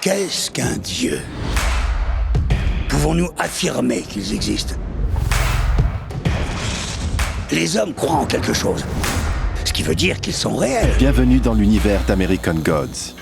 Qu'est-ce qu'un dieu? Pouvons-nous affirmer qu'ils existent? Les hommes croient en quelque chose, ce qui veut dire qu'ils sont réels. Bienvenue dans l'univers d'American Gods.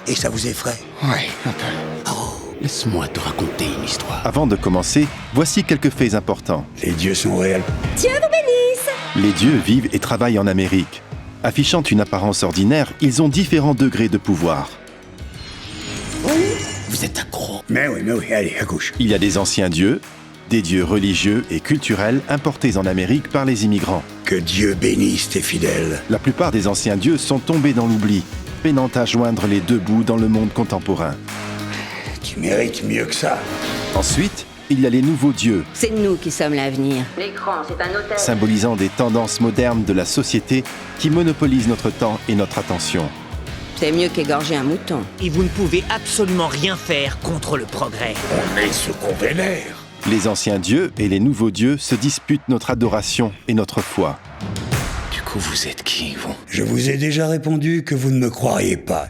Et ça vous effraie? Ouais, un peu. Laisse-moi te raconter une histoire. Avant de commencer, voici quelques faits importants. Les dieux sont réels. Dieu vous bénisse! Les dieux vivent et travaillent en Amérique. Affichant une apparence ordinaire, ils ont différents degrés de pouvoir. Vous êtes accro. Mais oui, allez, à gauche. Il y a des anciens dieux, des dieux religieux et culturels importés en Amérique par les immigrants. Que Dieu bénisse tes fidèles. La plupart des anciens dieux sont tombés dans l'oubli, peinant à joindre les deux bouts dans le monde contemporain. Tu mérites mieux que ça. Ensuite, il y a les nouveaux dieux, C'est nous qui sommes l'avenir. L'écran, c'est un hôtel. symbolisant des tendances modernes de la société qui monopolisent notre temps et notre attention. C'est mieux qu'égorger un mouton. Et vous ne pouvez absolument rien faire contre le progrès. On est ce qu'on vénère. Les anciens dieux et les nouveaux dieux se disputent notre adoration et notre foi. Du coup, vous êtes qui, vous? Je vous ai déjà répondu que vous ne me croiriez pas.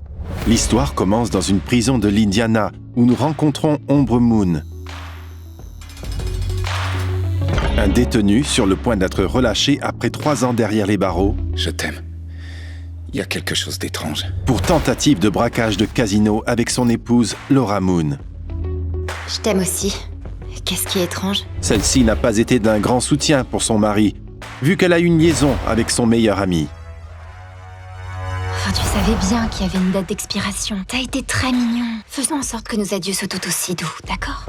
L'histoire commence dans une prison de l'Indiana où nous rencontrons Ombre Moon. Un détenu sur le point d'être relâché après 3 ans derrière les barreaux Je t'aime. Il y a quelque chose d'étrange. pour tentative de braquage de casino avec son épouse Laura Moon. Je t'aime aussi. Qu'est-ce qui est étrange? Celle-ci n'a pas été d'un grand soutien pour son mari, vu qu'elle a une liaison avec son meilleur ami. Enfin, tu savais bien qu'il y avait une date d'expiration. T'as été très mignon. Faisons en sorte que nos adieux soient tout aussi doux, d'accord?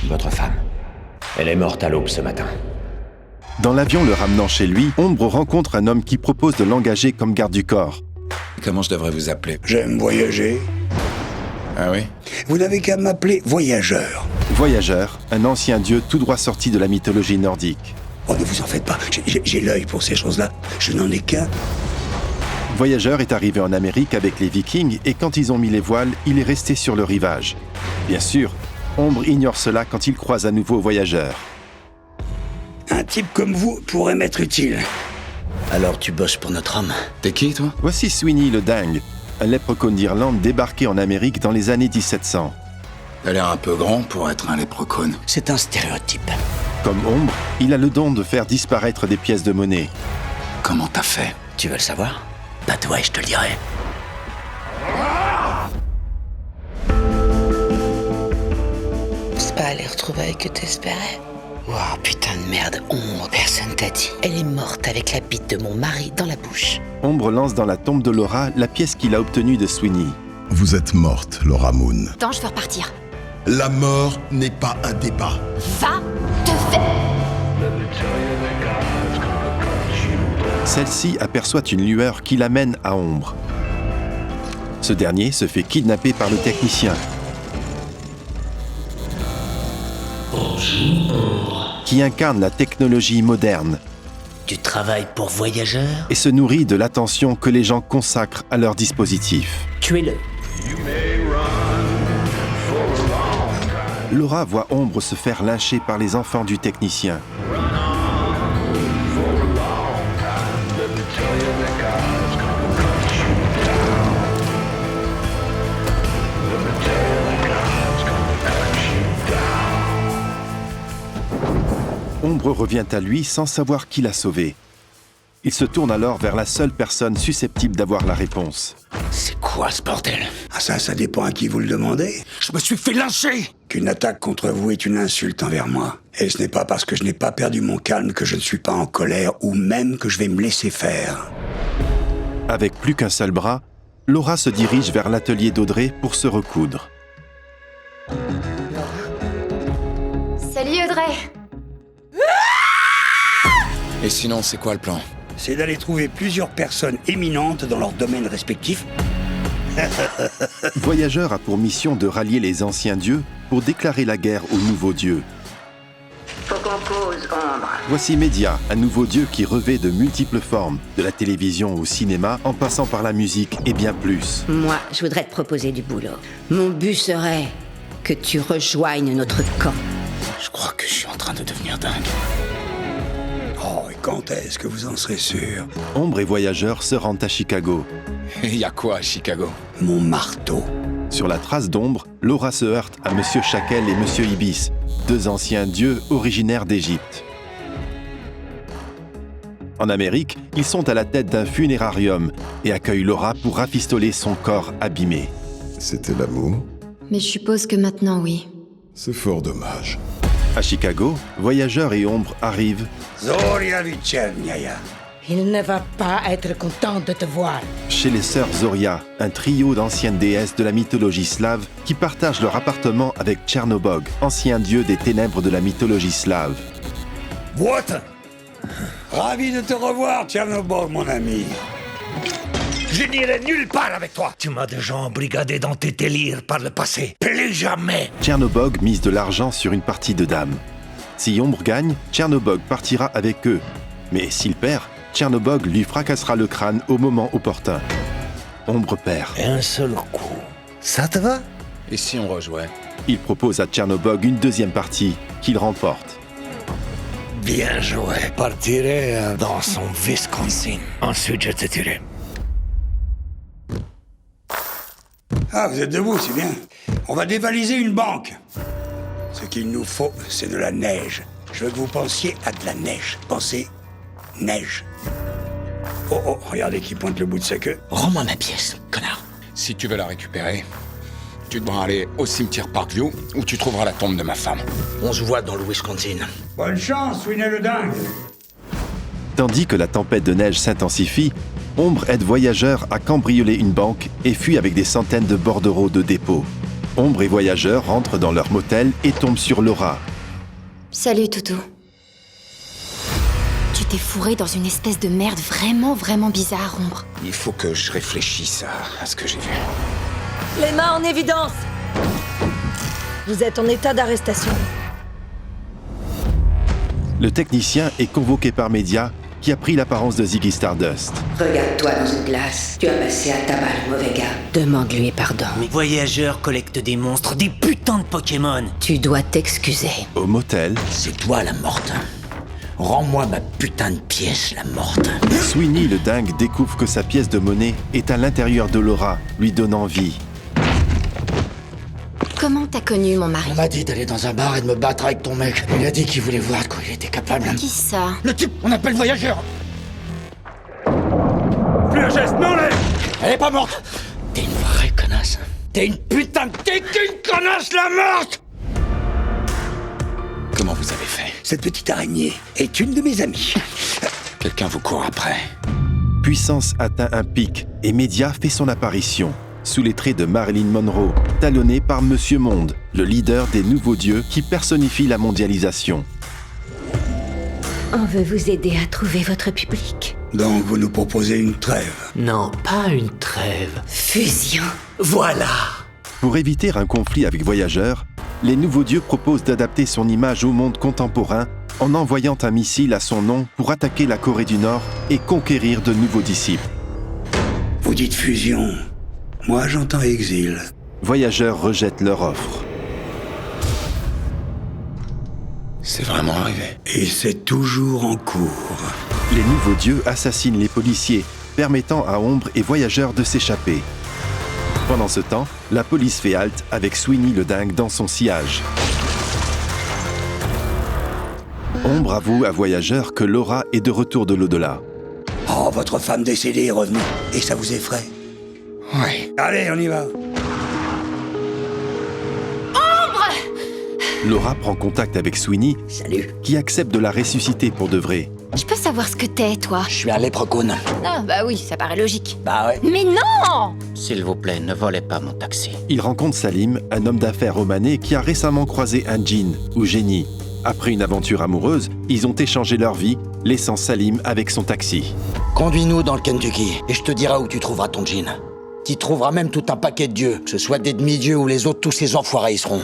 Votre femme. Elle est morte à l'aube ce matin. Dans l'avion le ramenant chez lui, Ombre rencontre un homme qui propose de l'engager comme garde du corps. Comment je devrais vous appeler? J'aime voyager. Ah oui? Vous n'avez qu'à m'appeler voyageur. Voyageur, un ancien dieu tout droit sorti de la mythologie nordique. Oh, ne vous en faites pas, j'ai l'œil pour ces choses-là. Je n'en ai qu'un. Voyageur est arrivé en Amérique avec les Vikings et quand ils ont mis les voiles, il est resté sur le rivage. Bien sûr, Ombre ignore cela quand il croise à nouveau Voyageur. Un type comme vous pourrait m'être utile. Alors tu bosses pour notre homme? T'es qui, toi? Voici Sweeney le dingue, un leprechaun d'Irlande débarqué en Amérique dans les années 1700. T'as l'air un peu grand pour être un léprechaun. C'est un stéréotype. Comme Ombre, il a le don de faire disparaître des pièces de monnaie. Comment t'as fait? Tu veux le savoir? Pas toi et je te le dirai. C'est pas les retrouvailles que t'espérais? Wow, putain de merde, Ombre, personne t'a dit. Elle est morte avec la bite de mon mari dans la bouche. Ombre lance dans la tombe de Laura la pièce qu'il a obtenue de Sweeney. Vous êtes morte, Laura Moon. Attends, je veux repartir. La mort n'est pas un débat. Va te faire... Celle-ci aperçoit une lueur qui l'amène à Ombre. Ce dernier se fait kidnapper par le technicien. Qui incarne la technologie moderne Tu travailles pour voyageur? et se nourrit de l'attention que les gens consacrent à leur dispositif. Tuez-le. Laura voit Ombre se faire lyncher par les enfants du technicien. Ombre revient à lui sans savoir qui l'a sauvé. Il se tourne alors vers la seule personne susceptible d'avoir la réponse. C'est quoi ce bordel? Ah ça dépend à qui vous le demandez. Je me suis fait lyncher! Qu'une attaque contre vous est une insulte envers moi. Et ce n'est pas parce que je n'ai pas perdu mon calme que je ne suis pas en colère ou même que je vais me laisser faire. Avec plus qu'un seul bras, Laura se dirige vers l'atelier d'Audrey pour se recoudre. Salut Audrey! Et sinon, c'est quoi le plan? C'est d'aller trouver plusieurs personnes éminentes dans leur domaine respectif. Voyageur a pour mission de rallier les anciens dieux pour déclarer la guerre aux nouveaux dieux. Faut qu'on cause, Ombre. Voici Média, un nouveau dieu qui revêt de multiples formes, de la télévision au cinéma, en passant par la musique et bien plus. Moi, je voudrais te proposer du boulot. Mon but serait que tu rejoignes notre camp. Je crois que je suis en train de devenir dingue. Oh, et Quand est-ce que vous en serez sûr? Ombre et Voyageur se rendent à Chicago. Et y a quoi à Chicago? Mon marteau. Sur la trace d'Ombre, Laura se heurte à Monsieur Shackle et Monsieur Ibis, deux anciens dieux originaires d'Égypte. En Amérique, ils sont à la tête d'un funérarium et accueillent Laura pour rafistoler son corps abîmé. C'était l'amour? Mais je suppose que maintenant, oui. C'est fort dommage. À Chicago, Voyageur et Ombre arrivent Zoria Vicernaya. Il ne va pas être content de te voir. chez les sœurs Zoria, un trio d'anciennes déesses de la mythologie slave qui partagent leur appartement avec Tchernobog, ancien dieu des ténèbres de la mythologie slave. What? Ravi de te revoir, Tchernobog, mon ami. Je n'irai nulle part avec toi. Tu m'as déjà embrigadé dans tes délires par le passé. Plus jamais. Tchernobog mise de l'argent sur une partie de dames. Si Ombre gagne, Tchernobog partira avec eux. Mais s'il perd, Tchernobog lui fracassera le crâne au moment opportun. Ombre perd. Un seul coup. Ça te va? Et si on rejouait? Il propose à Tchernobog une deuxième partie qu'il remporte. Bien joué. Partirai dans son Wisconsin. Ensuite, je te tuerai. Ah, vous êtes debout, c'est bien. On va dévaliser une banque. Ce qu'il nous faut, c'est de la neige. Je veux que vous pensiez à de la neige. Pensez neige. Oh, oh, regardez qui pointe le bout de sa queue. Rends-moi ma pièce, connard. Si tu veux la récupérer, tu devras aller au cimetière Parkview où tu trouveras la tombe de ma femme. On se voit dans le Wisconsin. Bonne chance, Winnie le dingue. Tandis que la tempête de neige s'intensifie, Ombre aide Voyageur à cambrioler une banque et fuit avec des centaines de bordereaux de dépôt. Ombre et Voyageur rentrent dans leur motel et tombent sur Laura. Salut, Toutou. Tu t'es fourré dans une espèce de merde vraiment bizarre, Ombre. Il faut que je réfléchisse à ce que j'ai vu. Les mains en évidence! Vous êtes en état d'arrestation. Le technicien est convoqué par Média, qui a pris l'apparence de Ziggy Stardust. Regarde-toi dans une glace. Tu as passé à tabac le mauvais gars. Demande-lui pardon. Mes voyageurs collectent des monstres, des putains de Pokémon. Tu dois t'excuser. Au motel, C'est toi la morte. Rends-moi ma putain de pièce, la morte. Sweeney le dingue découvre que sa pièce de monnaie est à l'intérieur de Laura, lui donnant vie. Comment t'as connu mon mari? On m'a dit d'aller dans un bar et de me battre avec ton mec. Il a dit qu'il voulait voir de quoi il était capable. Qui ça? Le type, on appelle Voyageur. Plus un geste, non, là. Elle est pas morte. T'es une vraie connasse. T'es une putain de... T'es qu'une connasse, la morte. Comment vous avez fait? Cette petite araignée est une de mes amies. Quelqu'un vous court après. Puissance atteint un pic et Média fait son apparition, sous les traits de Marilyn Monroe, talonné par Monsieur Monde, le leader des nouveaux dieux qui personnifie la mondialisation. On veut vous aider à trouver votre public. Donc vous nous proposez une trêve. Non, pas une trêve. Fusion. Voilà. Pour éviter un conflit avec Voyageur, les nouveaux dieux proposent d'adapter son image au monde contemporain en envoyant un missile à son nom pour attaquer la Corée du Nord et conquérir de nouveaux disciples. Vous dites fusion. Moi, j'entends exil. Voyageur rejette leur offre. C'est vraiment arrivé. Et c'est toujours en cours. Les nouveaux dieux assassinent les policiers, permettant à Ombre et Voyageur de s'échapper. Pendant ce temps, la police fait halte avec Sweeney le dingue dans son sillage. Ombre avoue à Voyageur que Laura est de retour de l'au-delà. Oh, votre femme décédée est revenue. Et ça vous effraie? Ouais. Allez, on y va. Laura prend contact avec Sweeney, Salut. qui accepte de la ressusciter pour de vrai. Je peux savoir ce que t'es, toi? Je suis un léprechaun. Ah, bah oui, ça paraît logique. Bah ouais. Mais non! S'il vous plaît, ne volez pas mon taxi. Il rencontre Salim, un homme d'affaires romané qui a récemment croisé un djinn, ou génie. Après une aventure amoureuse, ils ont échangé leur vie, laissant Salim avec son taxi. Conduis-nous dans le Kentucky et je te dirai où tu trouveras ton jean. Tu y trouveras même tout un paquet de dieux, que ce soit des demi-dieux ou les autres, tous ces enfoirés y seront.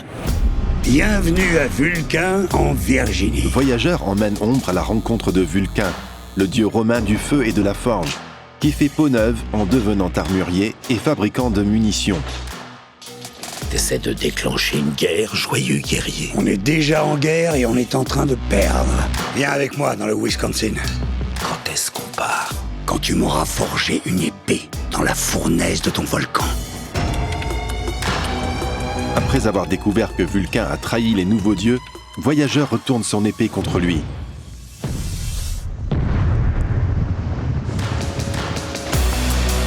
Bienvenue à Vulcain, en Virginie. Voyageur emmène Ombre à la rencontre de Vulcain, le dieu romain du feu et de la forge, qui fait peau neuve en devenant armurier et fabricant de munitions. T'essaies de déclencher une guerre, joyeux guerrier. On est déjà en guerre et on est en train de perdre. Viens avec moi dans le Wisconsin. est-ce qu'on part? Quand tu m'auras forgé une épée dans la fournaise de ton volcan. Après avoir découvert que Vulcain a trahi les nouveaux dieux, Voyageur retourne son épée contre lui.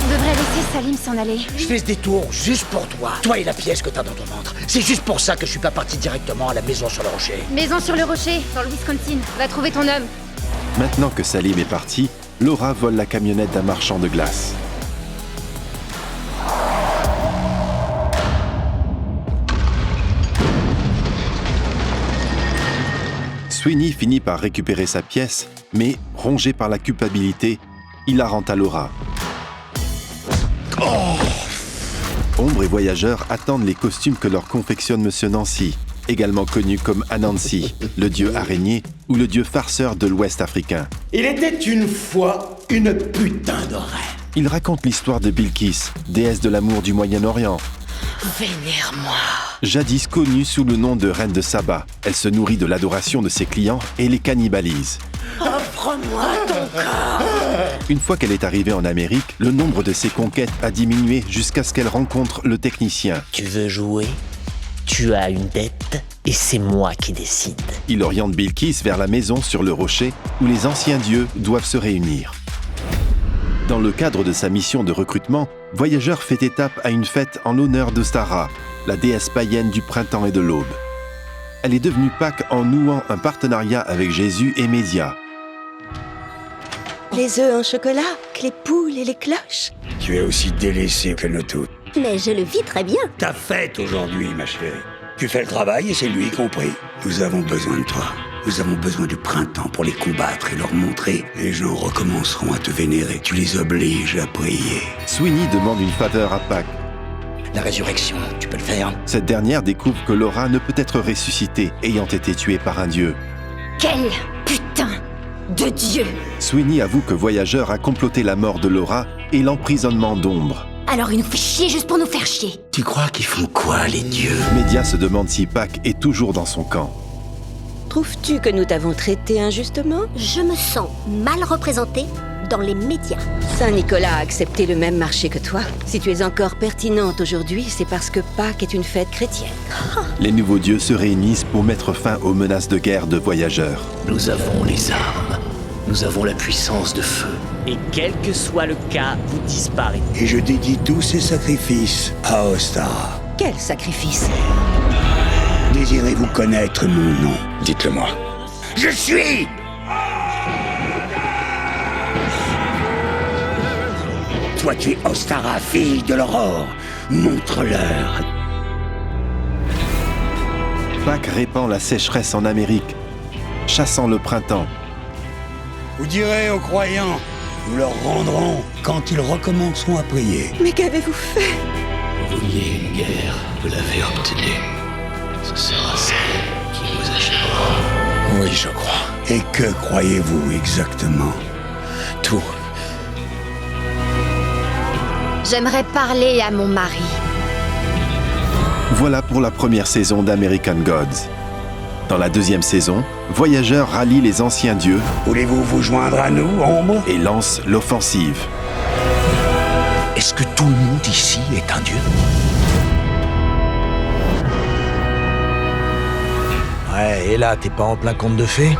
On devrait laisser Salim s'en aller. Je fais ce détour juste pour toi. Toi et la pièce que t'as dans ton ventre. C'est juste pour ça que je suis pas parti directement à la maison sur le rocher. Maison sur le rocher, dans le Wisconsin. Va trouver ton homme. Maintenant que Salim est parti, Laura vole la camionnette d'un marchand de glace. Sweeney finit par récupérer sa pièce, mais, rongé par la culpabilité, il la rend à Laura. Ombre et Voyageur attendent les costumes que leur confectionne Monsieur Nancy, également connu comme Anansi, le dieu araignée ou le dieu farceur de l'Ouest africain. Il était une fois une putain de reine. Il raconte l'histoire de Bilkis, déesse de l'amour du Moyen-Orient. Vénère-moi. Jadis connue sous le nom de reine de Saba, elle se nourrit de l'adoration de ses clients et les cannibalise. Offre-moi ton corps. Une fois qu'elle est arrivée en Amérique, le nombre de ses conquêtes a diminué jusqu'à ce qu'elle rencontre le technicien. Tu veux jouer? Tu as une dette et c'est moi qui décide. Il oriente Bilkis vers la maison sur le rocher où les anciens dieux doivent se réunir. Dans le cadre de sa mission de recrutement, Voyageur fait étape à une fête en l'honneur d'Ostara, la déesse païenne du printemps et de l'aube. Elle est devenue Pâques en nouant un partenariat avec Jésus et Média. Les œufs en chocolat, que les poules et les cloches. Tu es aussi délaissé que nous tous. Mais je le vis très bien. Ta fête aujourd'hui, ma chérie. Tu fais le travail et c'est lui compris. Nous avons besoin de toi. Nous avons besoin du printemps pour les combattre et leur montrer. Les gens recommenceront à te vénérer. Tu les obliges à prier. Sweeney demande une faveur à Pâques. La résurrection, tu peux le faire. Cette dernière découvre que Laura ne peut être ressuscitée, ayant été tuée par un dieu. Quel putain de dieu! Sweeney avoue que Voyageur a comploté la mort de Laura et l'emprisonnement d'Ombre. Alors il nous fait chier juste pour nous faire chier. Tu crois qu'ils font quoi, les dieux? Média se demande si Pâques est toujours dans son camp. Trouves-tu que nous t'avons traité injustement? Je me sens mal représentée dans les médias. Saint-Nicolas a accepté le même marché que toi. Si tu es encore pertinente aujourd'hui, c'est parce que Pâques est une fête chrétienne. Les nouveaux dieux se réunissent pour mettre fin aux menaces de guerre de Voyageur. Nous avons les armes. Nous avons la puissance de feu. Et quel que soit le cas, vous disparaissez. Et je dédie tous ces sacrifices à Ostara. Quel sacrifice! Désirez-vous connaître mon nom? Dites-le-moi. Je suis... Toi, tu es Ostara, fille de l'aurore. Montre-leur. Pâques répand la sécheresse en Amérique, chassant le printemps. Vous direz aux croyants, nous leur rendrons quand ils recommenceront à prier. Mais qu'avez-vous fait? Vous vouliez une guerre, vous l'avez obtenue. Ce sera celle qui vous achèvera. Oui, je crois. Et que croyez-vous exactement? Tout. J'aimerais parler à mon mari. Voilà pour la première saison d'American Gods. Dans la deuxième saison, Voyageur rallie les anciens dieux. Voulez-vous vous joindre à nous, Ombre? Et lance l'offensive. Est-ce que tout le monde ici est un dieu? Ouais, et là, t'es pas en plein conte de fées?